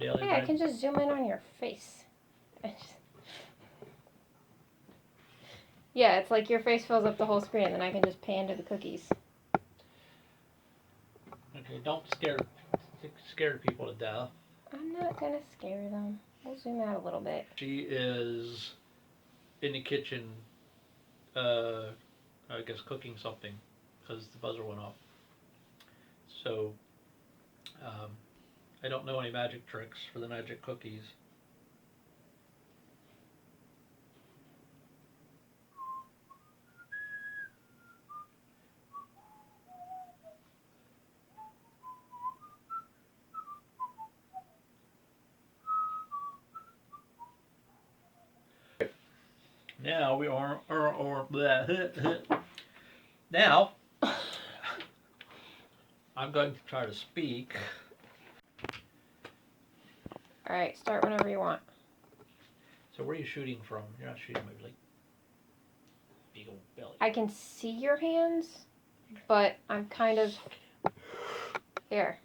Daily Hey, Bread. I can just zoom in on your face. Yeah, it's like your face fills up the whole screen, and then I can just pan to the cookies. Okay, don't scare people to death. I'm not gonna scare them. We'll zoom out a little bit. She is in the kitchen, I guess cooking something, because the buzzer went off. So, I don't know any magic tricks for the magic cookies. Now we are now I'm going to try to speak. Alright, start whenever you want. So where are you shooting from? You're not shooting my like big old belly. I can see your hands, but I'm kind of... Here.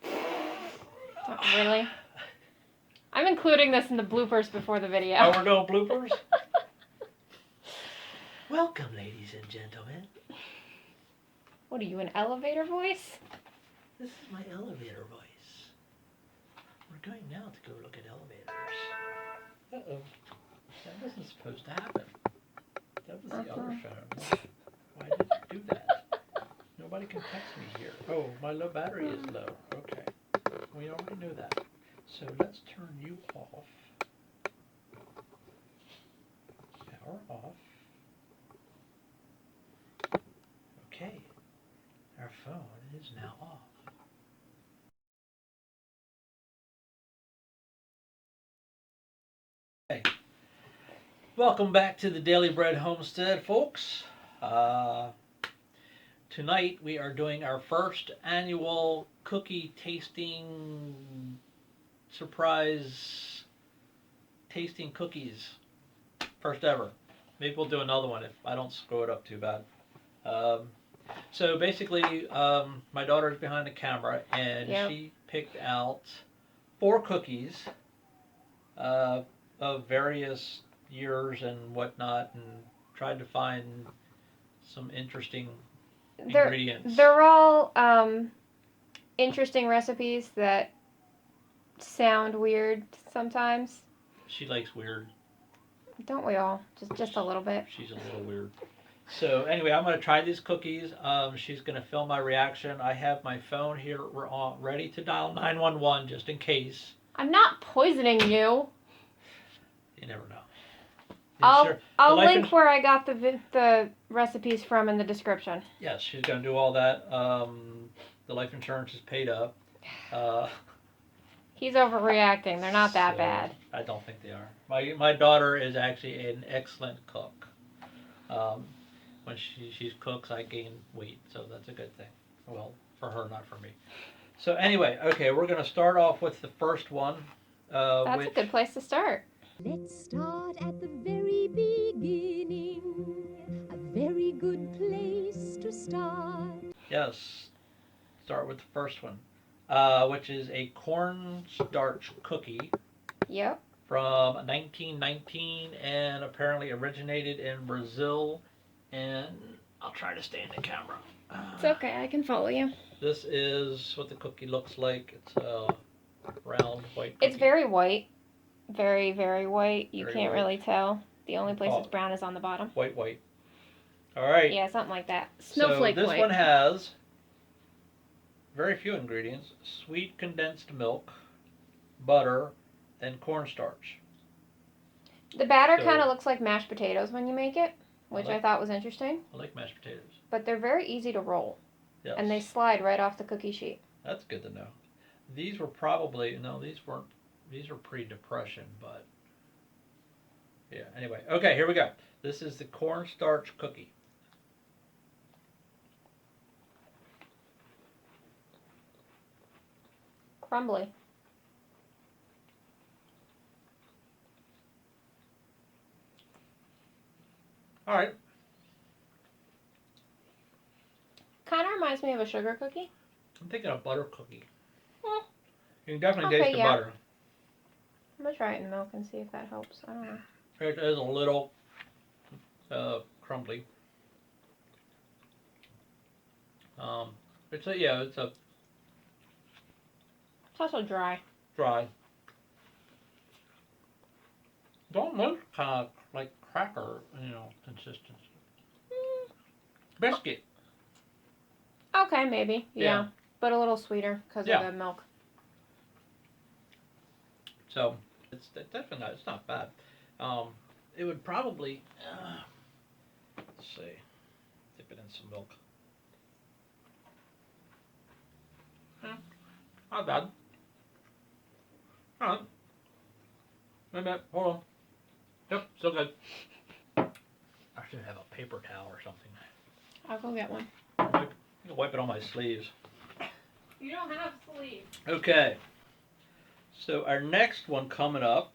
Oh, really? I'm including this in the bloopers before the video. Oh, we're no bloopers? Welcome, ladies and gentlemen. What are you, an elevator voice? This is my elevator voice. We're going now to go look at elevators. Uh-oh. That wasn't supposed to happen. That was the other phone. Why did you do that? Nobody can text me here. Oh, my low battery is low. Okay. We already knew that. So let's turn you off. Power off. Okay. Our phone is now off. Okay. Welcome back to the Daily Bread Homestead, folks. Tonight we are doing our first annual cookie tasting surprise tasting cookies. First ever. Maybe we'll do another one if I don't screw it up too bad. So basically, my daughter's behind the camera and she picked out 4 cookies of various years and whatnot, and tried to find some interesting ingredients. They're all interesting recipes that sound weird sometimes. She likes weird. Don't we all? Just a little bit. She's a little weird. So anyway, I'm going to try these cookies. She's going to film my reaction. I have my phone here ready to dial 911 just in case. I'm not poisoning you. You never know. I'll link where I got the recipes from in the description. Yes, she's going to do all that. The life insurance is paid up. He's overreacting. They're not that bad. I don't think they are. My daughter is actually an excellent cook. When she cooks, I gain weight, so that's a good thing. Well, for her, not for me. So anyway, okay, we're going to start off with the first one. That's a good place to start. Let's start at the very beginning. A very good place to start. Yes, start with the first one, which is a cornstarch cookie. Yep. From 1919, and apparently originated in Brazil. And I'll try to stay in the camera. It's okay, I can follow you. This is what the cookie looks like. It's a round white cookie. It's very white. Very, very white. You can't white. Really tell. The only place it's brown is on the bottom. White. All right. Yeah, something like that. Snowflake white. So this white. one has very few ingredients. Sweet condensed milk, butter, and cornstarch. The batter kind of looks like mashed potatoes when you make it, which I thought was interesting. I like mashed potatoes. But they're very easy to roll. Yes. And they slide right off the cookie sheet. That's good to know. These were probably, no, these weren't, these were pre-depression, but yeah, anyway. Okay, here we go. This is the cornstarch cookie. Crumbly. All right. Kind of reminds me of a sugar cookie. I'm thinking a butter cookie. Well, You can definitely taste the butter. gonna try it in milk and see if that helps. I don't know. It is a little crumbly. It's a It's also dry. dry. Don't look kind of like cracker, consistency. Biscuit. Okay, maybe. Yeah. Yeah. But a little sweeter because Yeah. of the milk. So it's definitely not. It's not bad. It would probably. Let's see. Dip it in some milk. Not bad. Alright. Wait a minute. Hold on. Yep, still good. I should have a paper towel or something. I'll go get one. I can wipe it on my sleeves. You don't have sleeves. Okay. So our next one coming up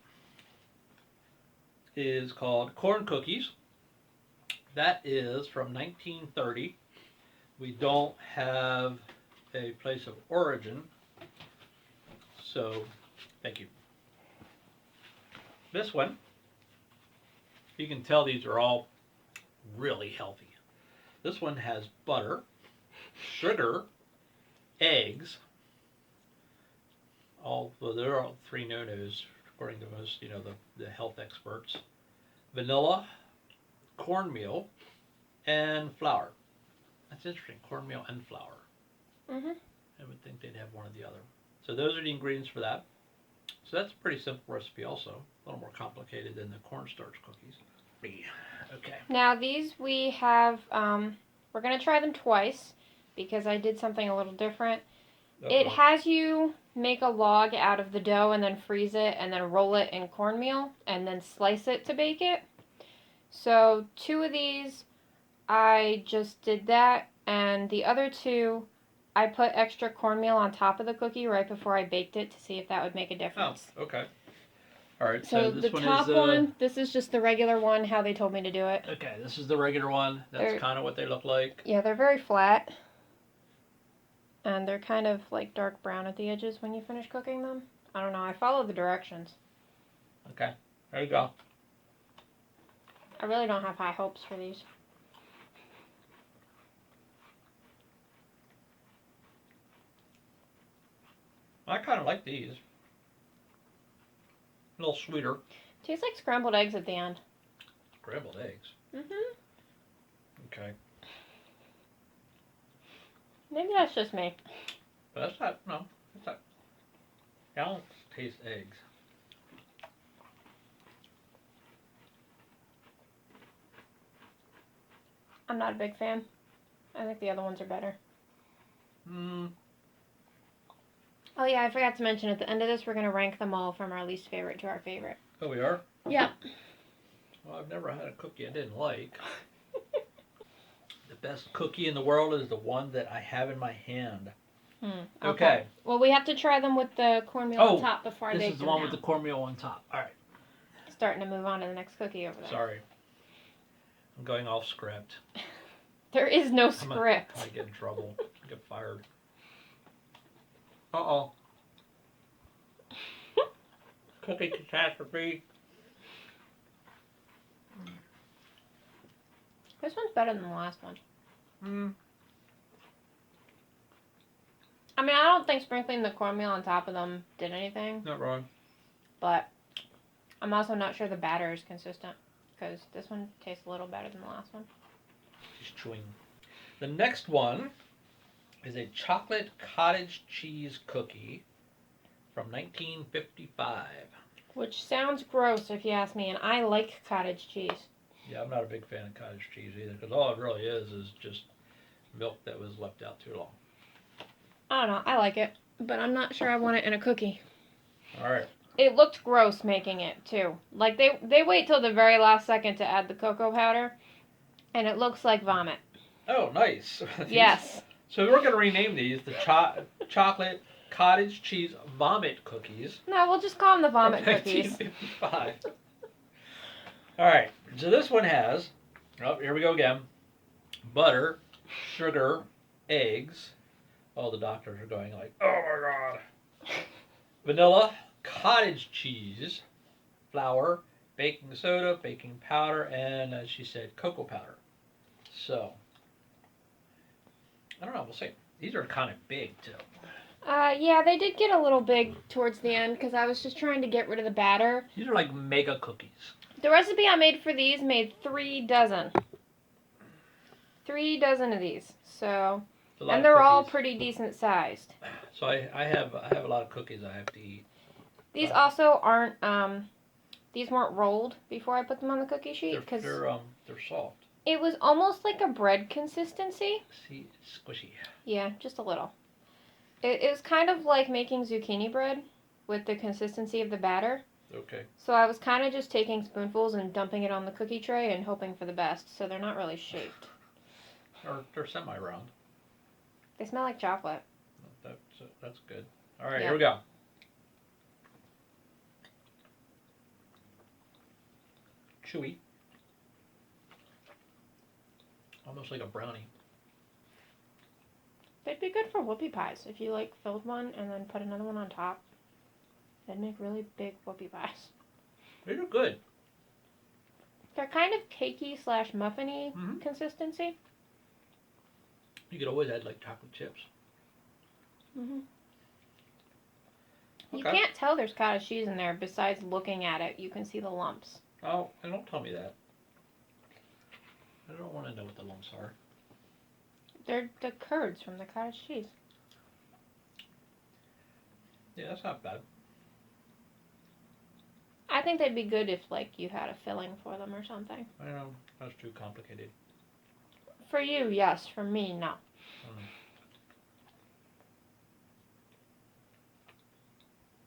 is called Corn Cookies. That is from 1930. We don't have a place of origin, so thank you. This one, you can tell these are all really healthy. This one has butter, sugar, eggs. They're all 3 no-nos according to most, the health experts. Vanilla, cornmeal, and flour. That's interesting, cornmeal and flour. Mhm. I would think they'd have one or the other. So those are the ingredients for that. So that's a pretty simple recipe also. A little more complicated than the cornstarch cookies. Okay. Now these we have. We're gonna try them twice because I did something a little different. It has you make a log out of the dough and then freeze it and then roll it in cornmeal and then slice it to bake it. So 2 of these, I just did that, and the other 2, I put extra cornmeal on top of the cookie right before I baked it to see if that would make a difference. Oh, okay. All right. So this the one top is, one, this is just the regular one, how they told me to do it. Okay, this is the regular one. That's kind of what they look like. Yeah, they're very flat. And they're kind of like dark brown at the edges when you finish cooking them. I don't know. I follow the directions. Okay. There you go. I really don't have high hopes for these. I kind of like these. A little sweeter. Tastes like scrambled eggs at the end. Scrambled eggs. Mhm. Okay. Maybe that's just me. But that's not, no. That's not. I don't taste eggs. I'm not a big fan. I think the other ones are better. Oh yeah, I forgot to mention at the end of this we're gonna rank them all from our least favorite to our favorite. Oh, we are? Yeah. Well, I've never had a cookie I didn't like. The best cookie in the world is the one that I have in my hand. Okay. Well, we have to try them with the cornmeal on top before I bake them. This is the one with the cornmeal on top. All right. Starting to move on to the next cookie over there. Sorry. I'm going off script. There is no script. I might get in trouble. Get fired. Uh-oh. Cookie catastrophe. This one's better than the last one. I mean, I don't think sprinkling the cornmeal on top of them did anything, Not wrong. but I'm also not sure the batter is consistent because this one tastes a little better than the last one. She's chewing. The next one is a chocolate cottage cheese cookie from 1955. Which sounds gross if you ask me, and I like cottage cheese. Yeah, I'm not a big fan of cottage cheese either, because all it really is just milk that was left out too long. I don't know, I like it, but I'm not sure I want it in a cookie. All right. It looked gross making it, too. Like, they wait till the very last second to add the cocoa powder, and it looks like vomit. Oh, nice. Yes. So we're going to rename these the chocolate cottage cheese vomit cookies. No, we'll just call them the vomit cookies. 1955. All right. So this one has, here we go again, butter, sugar, eggs. All the doctors are going like, oh my God. Vanilla, cottage cheese, flour, baking soda, baking powder, and as she said, cocoa powder. So, I don't know. We'll see. These are kind of big too. Yeah, they did get a little big towards the end because I was just trying to get rid of the batter. These are like mega cookies. The recipe I made for these made 3 dozen. 3 dozen of these. So, It's a lot and of they're all cookies. pretty decent sized. So I have a lot of cookies I have to eat. These also aren't these weren't rolled before I put them on the cookie sheet They're because they're soft. it was almost like a bread consistency. See, it's squishy. Yeah, just a little. It was kind of like making zucchini bread with the consistency of the batter. Okay. So I was kind of just taking spoonfuls and dumping it on the cookie tray and hoping for the best. So they're not really shaped. They're semi-round. They smell like chocolate. That's good. All right, Yeah. here we go. Chewy. Almost like a brownie. They'd be good for whoopie pies if you like filled one and then put another one on top. They'd make really big whoopie pies. These are good. They're kind of cakey / muffiny Mhm. consistency. You could always add like chocolate chips. You Okay. can't tell there's cottage cheese in there besides looking at it. You can see the lumps. Oh, and don't tell me that. I don't want to know what the lumps are. They're the curds from the cottage cheese. Yeah, that's not bad. I think they'd be good if like you had a filling for them or something. I know that's too complicated. For you, yes. For me, no.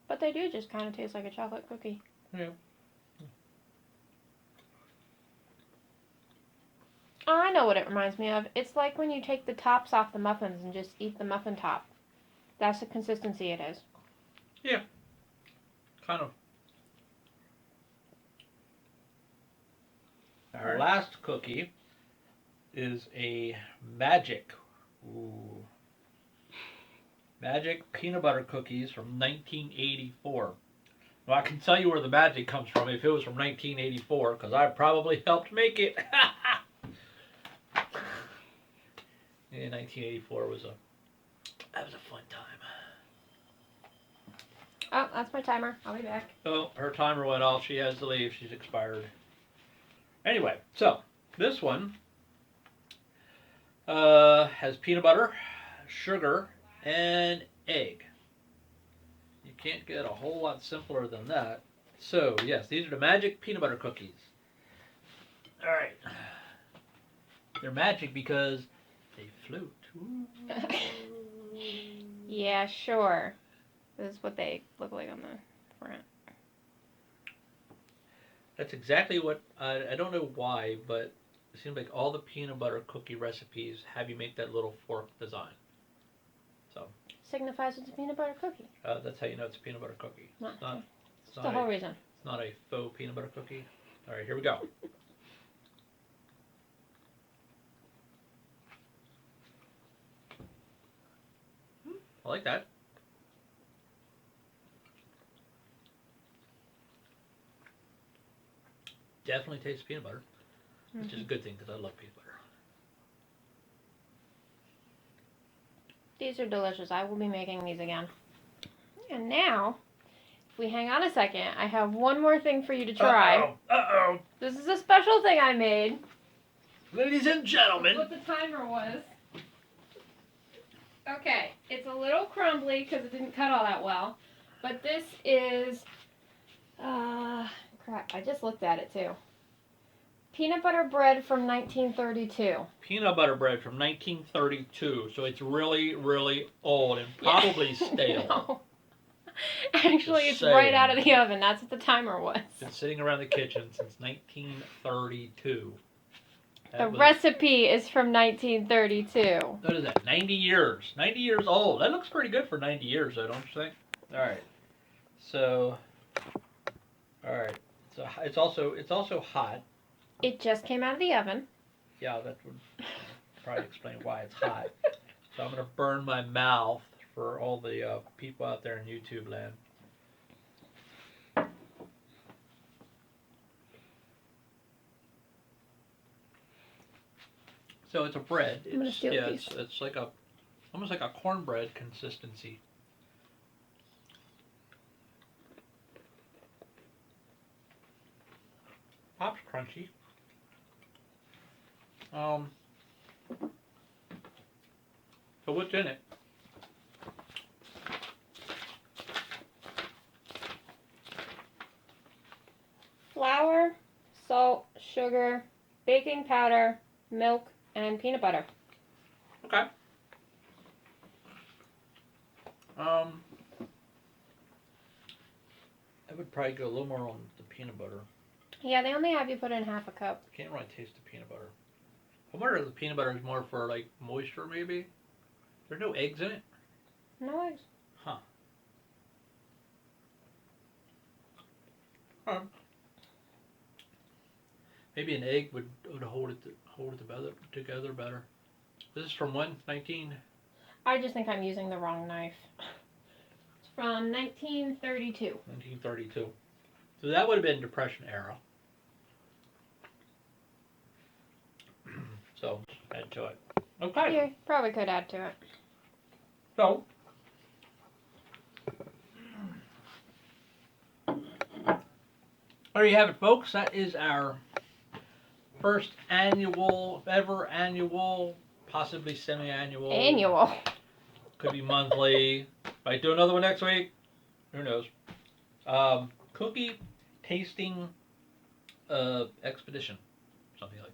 But they do just kind of taste like a chocolate cookie. Yeah. Oh, I know what it reminds me of. It's like when you take the tops off the muffins and just eat the muffin top. That's the consistency it is. Kind of. Our last cookie is a Magic. Ooh. Magic peanut butter cookies from 1984. Well, I can tell you where the magic comes from if it was from 1984, because I probably helped make it. Yeah, 1984 was a fun time. Oh, that's my timer. I'll be back. Oh, her timer went off. She has to leave. She's expired. Anyway, so this one has peanut butter, sugar, and egg. You can't get a whole lot simpler than that. So, yes, these are the Magic peanut butter cookies. All right. They're magic because they float. Ooh. Yeah, sure. This is what they look like on the front. That's exactly what, I don't know why, but it seems like all the peanut butter cookie recipes have you make that little fork design. So Signifies it's a peanut butter cookie. that's how you know it's a peanut butter cookie. Not, It's not, it's the whole reason. it's not a faux peanut butter cookie. All right, here we go. I like that. Definitely tastes peanut butter, which is a good thing because I love peanut butter. These are delicious. I will be making these again. And now, if we hang on a second, I have one more thing for you to try. Uh-oh. This is a special thing I made. Ladies and gentlemen. What the timer was. Okay, it's a little crumbly because it didn't cut all that well. But this is, crap, I just looked at it too. Peanut butter bread from 1932. Peanut butter bread from 1932, so it's really, really old and probably stale. No. Actually, Just it's right saying. out of the oven. That's what the timer was. Been sitting around the kitchen since 1932. The recipe is from 1932. What is that? 90 years. 90 years old. That looks pretty good for 90 years, though, don't you think? All right. So, all right. So it's also hot. It just came out of the oven. Yeah, that would probably explain why it's hot. So I'm gonna burn my mouth for all the people out there in YouTube land. So it's a bread. I'm gonna It's, steal a yeah, piece. it's like a almost like a cornbread consistency. Pop's crunchy. So what's in it? Flour, salt, sugar, baking powder, milk, and peanut butter. Okay. I would probably go a little more on the peanut butter. Yeah, they only have you put in half a cup. I can't really taste the peanut butter. I wonder if the peanut butter is more for like moisture, maybe. There's no eggs in it. No eggs. Huh. Maybe an egg would hold it together better. This is from when? 19. I just think I'm using the wrong knife. It's from 1932. 1932. So that would have been Depression era. So add to it. Okay. You probably could add to it. So there you have it, folks. That is our first annual, possibly semi-annual. Annual. Could be monthly. Might do another one next week. Who knows? Cookie tasting expedition. Something like that.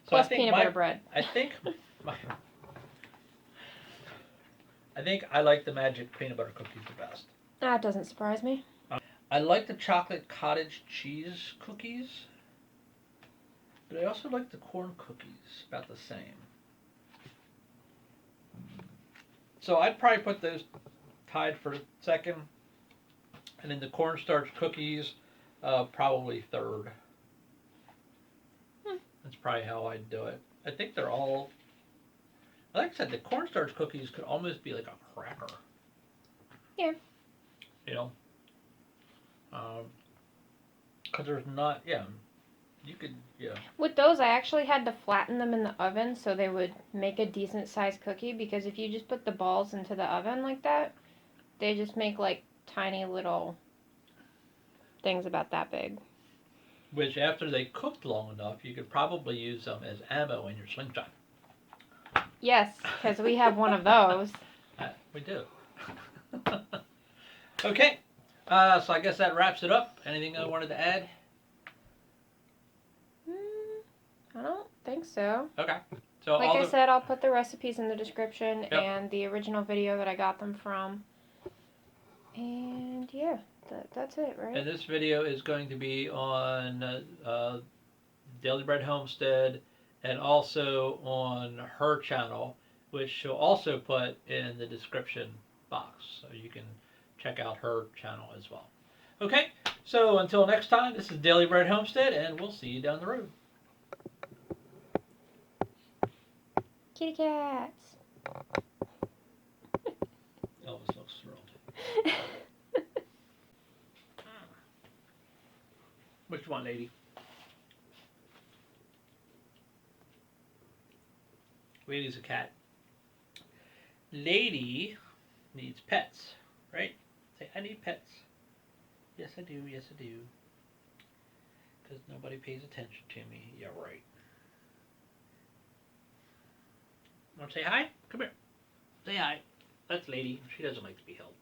So Plus peanut butter bread. I think I like the Magic peanut butter cookies the best. That doesn't surprise me. I like the chocolate cottage cheese cookies, but I also like the corn cookies, about the same. So I'd probably put those tied for second, and then the cornstarch cookies probably third. That's probably how I'd do it. I think they're all, like I said, the cornstarch cookies could almost be like a cracker. Yeah. You know? Because there's not, you could, With those, I actually had to flatten them in the oven so they would make a decent sized cookie, because if you just put the balls into the oven like that, they just make like tiny little things about that big. Which after they cooked long enough, you could probably use them as ammo in your slingshot. Yes, because we have one of those. We do. Okay. So I guess that wraps it up. Anything I wanted to add? I don't think so. Okay. So Like I said, I'll put the recipes in the description and the original video that I got them from. And yeah, that's it, right? And this video is going to be on Daily Bread Homestead and also on her channel, which she'll also put in the description box. So you can check out her channel as well. Okay, so until next time, this is Daily Bread Homestead, and we'll see you down the road. Kitty cats. Elvis looks thrilled. Which one, lady? Lady's a cat. Lady needs pets, right? Say, I need pets. Yes, I do. Yes, I do. Because nobody pays attention to me. Yeah, right. Want to say hi? Come here. Say hi. That's Lady. She doesn't like to be held.